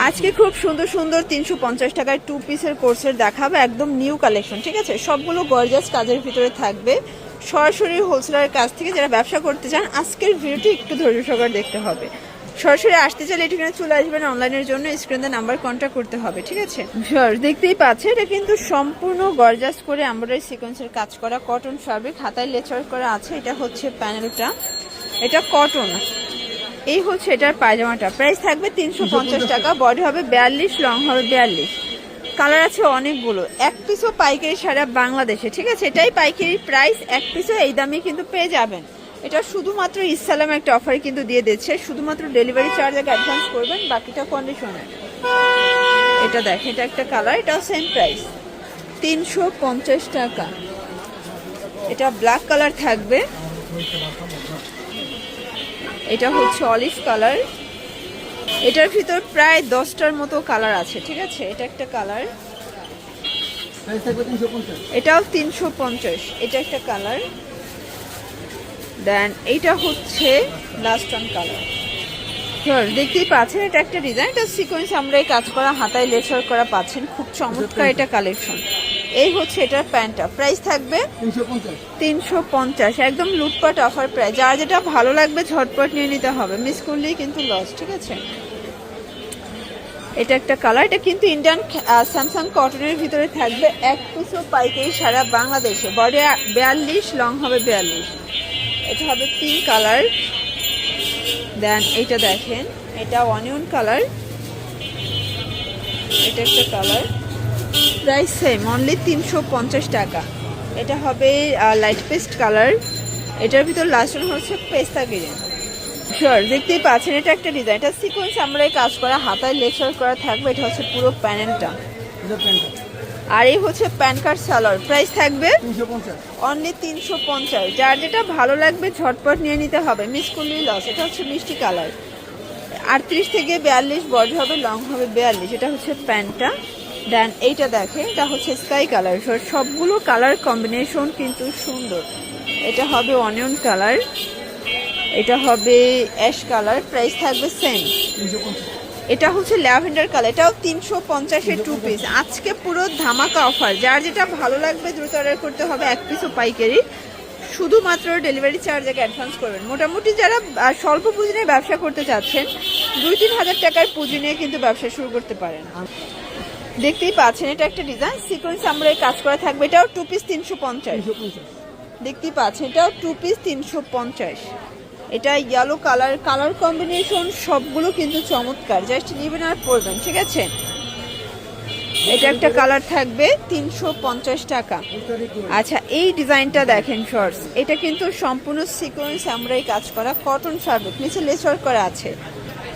আজকে খুব সুন্দর সুন্দর 350 টাকায় 2 পিসের কোর্সের দেখাবো, একদম নিউ কালেকশন। ঠিক আছে, সবগুলো গর্জাস কাজের ভিতরে থাকবে, সরাসরি হোলসেলারের কাছ থেকে। যারা ব্যবসা করতে চান আজকের ভিডিওটি একটু ধৈর্য সহকারে দেখতে হবে। সরাসরি আসতে চাইলে এখানে চলে আসবেন, অনলাইনের জন্য স্ক্রিনে নাম্বার কন্ট্যাক্ট করতে হবে। ঠিক আছে, দেখতেই পাচ্ছেন এটা কিন্তু সম্পূর্ণ গর্জাস করে এমব্রয়ডারি সিকোয়েন্সের কাজ করা কটন ফ্যাব্রিক, হাতায় লেচার করা আছে। এটা হচ্ছে প্যানেলটা, এটা কটন। এই হচ্ছে এটার পায়জামাটা, প্রাইস থাকবে 350 টাকা। বডি হবে 42, লং হবে 42। কালার আছে অনেকগুলো। এক পিসও পাইকারি সারা বাংলাদেশে। ঠিক আছে, এটাই পাইকারি প্রাইস, এক পিসও এই দামে কিন্তু পেয়ে যাবেন। এটা শুধুমাত্র ইসলাম একটা অফারে কিন্তু দিয়ে দিচ্ছে, শুধুমাত্র ডেলিভারি চার্জ আগে অ্যাডভান্স করবেন, বাকিটা কন্ডিশনে। এটা দেখেন, এটা একটা কালার, এটাও সেম প্রাইস 350 টাকা। এটা ব্ল্যাক কালার থাকবে, এটা হচ্ছে অলিভ কালার। এটার ভিতর প্রায় 10টার মতো কালার আছে। ঠিক আছে, এটা একটা কালার, এটাও 350। এটা একটা কালার, দেন এইটা হচ্ছে লাস্ট ওয়ান কালার। দেখতেই পাচ্ছেন এটা একটা ডিজাইন, এটা সিকোয়েন্স আমরা কাজ করা, হাতায় লেচার করা পাচ্ছেন, খুব চমৎকার এটা কালেকশন। এই হচ্ছে এটার প্যান্টটা, প্রাইস থাকবে 350, একদম লুটপাট অফার প্রাইস। যার যেটা ভালো লাগবে ঝটপট নিয়ে নিতে হবে, মিস করলেই কিন্তু লস। ঠিক আছে, এটা একটা কালার, এটা কিন্তু ইন্ডিয়ান স্যামসাং কটনের ভিতরে থাকবে, এক পিসও পাইকারি সারা বাংলাদেশে। বডি 42, লং হবে 42। এটা হবে পিঙ্ক কালার, দেন এইটা দেখেন, এটা অনিয়ন কালার। এটা একটা কালার, প্রাইস সেম, অনলি 350 টাকা। এটা হবে লাইট পেস্ট কালার, এটার ভিতর লাস্ট হচ্ছে পেস্তা গ্রিন। দেখতেই পাচ্ছেন এটা একটা ডিজাইন, এটা সিকোয়েন্স আমরা কাজ করা, হাতায় লেচার করা থাকবে। এটা হচ্ছে পুরো প্যানেলটা, আর এই হচ্ছে প্যান কার্ড সালোয়ার। প্রাইস থাকবে অনলি 350। যার যেটা ভালো লাগবে ঝটপট নিয়ে নিতে হবে, মিস করলেই লস। এটা হচ্ছে মিষ্টি কালার, 38 থেকে 42, বডি হবে লং হবে 42। এটা হচ্ছে প্যান্টটা, দেন এইটা দেখে, এটা হচ্ছে স্কাই কালার। সবগুলো কালার কম্বিনেশন কিন্তু সুন্দর। এটা হবে অনিয়ন কালার, এটা হবে অ্যাশ কালার। প্রাইস থাকবে সেম। এটা হচ্ছে ল্যাভেন্ডার কালার, এটাও 350-এর 2 পিস। আজকে পুরো ধামাকা অফার, যার যেটা ভালো লাগবে দ্রুত অর্ডার করতে হবে, এক পিসও পাইকারি। শুধুমাত্র ডেলিভারি চার্জ আগে অ্যাডভান্স করবেন। মোটামুটি যারা স্বল্প পুঁজি নিয়ে ব্যবসা করতে চাচ্ছেন, 2-3 হাজার টাকার পুঁজি নিয়ে কিন্তু ব্যবসা শুরু করতে পারেন। দেখতেই পাচ্ছেন এটা একটা ডিজাইন, সিকোয়েন্স আমরা কাজ করা থাকবে। এটাও 2 পিস 350। দেখতেই পাচ্ছেন এটাও 2 পিস 350। এটা ইয়েলো কালার, কালার কম্বিনেশন সবগুলো কিন্তু চমৎকার, জাস্ট নেবেন আর পরবেন। ঠিক আছে, এটা একটা কালার থাকবে 350 টাকা। আচ্ছা, এই ডিজাইনটা দেখেন শর্টস, এটা কিন্তু সম্পূর্ণ সিকোয়েন্স আমরা কাজ করা কটন ফ্যাব্রিক, নিচে লেচার করা আছে।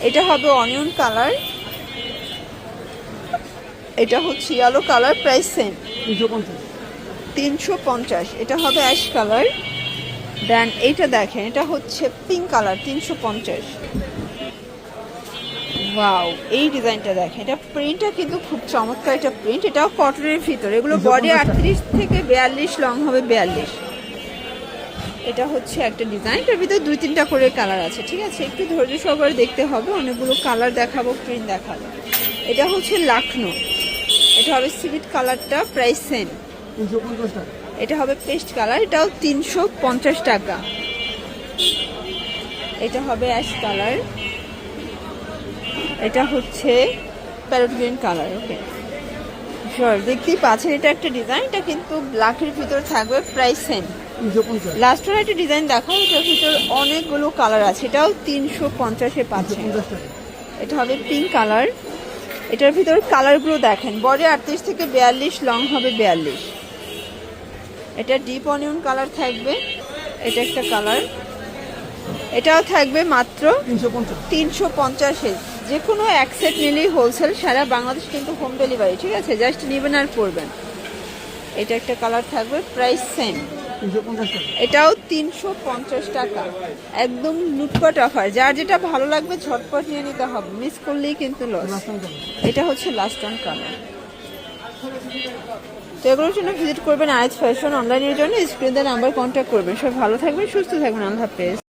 এটা হবে অনিয়ন কালার, এটা হচ্ছে ইয়েলো কালার। Price same 350। এটা হবে অ্যাশ কালার, দেন এইটা দেখেন, এটা হচ্ছে পিঙ্ক কালার 350। ওয়াও, এই ডিজাইনটা দেখেন, এটা প্রিন্টটা কিন্তু খুব চমৎকার। এটা প্রিন্ট, এটাও কটনের ভিতরে। এগুলো বডি 38 থেকে 42, লং হবে 42। এটা হচ্ছে একটা ডিজাইন, এটার ভিতরে 2-3টা করে কালার আছে। ঠিক আছে, একটু ধৈর্য সহকারে দেখতে হবে, অনেকগুলো কালার দেখাবো, প্রিন্ট দেখাবো। এটা হচ্ছে লাখনো, এটা হবে সিভিট কালারটা। প্রাইস সেম 350 টাকা। এটা হবে পেস্ট কালার, এটাও 350 টাকা। এটা হবে অ্যাশ কালার, এটা হচ্ছে প্যারট গ্রিন কালার। ওকে, দেখতেই পাচ্ছেন এটা একটা ডিজাইন, এটা কিন্তু ব্ল্যাকের ভিতরে থাকবে। Price same. লাস্ট ওয়ান একটা ডিজাইন দেখো, এটার ভিতরে অনেকগুলো কালার আছে, এটাও 350-এ পাচ্ছেন। এটা হবে পিঙ্ক কালার, এটার ভিতর কালারগুলো দেখেন, বডি 38 থেকে 42, লং হবে 42। এটা ডিপ অনিয়ন কালার থাকবে, এটা একটা কালার, এটাও থাকবে মাত্র 350-এ। যে কোনো এক সেট নিলেই হোলসেল, সারা বাংলাদেশ কিন্তু হোম ডেলিভারি। ঠিক আছে, জাস্ট নেবেন আর পরবেন। এটা একটা কালার থাকবে, প্রাইস সেম, এটাও 350 টাকা। একদম লুটপাট অফার, যার যেটা ভালো লাগবে ঝটপট নিয়ে নিতে হবে, মিস করলেই কিন্তু লস। এটা হচ্ছে লাস্ট ওয়ান কালার। তো এগুলোর জন্য ভিজিট করবেন আইজ ফ্যাশন অনলাইনের জন্য, স্ক্রিনে নাম্বার কন্ট্যাক্ট করবেন। সব ভালো থাকবেন, সুস্থ থাকবেন, আল্লাহ হাফেজ।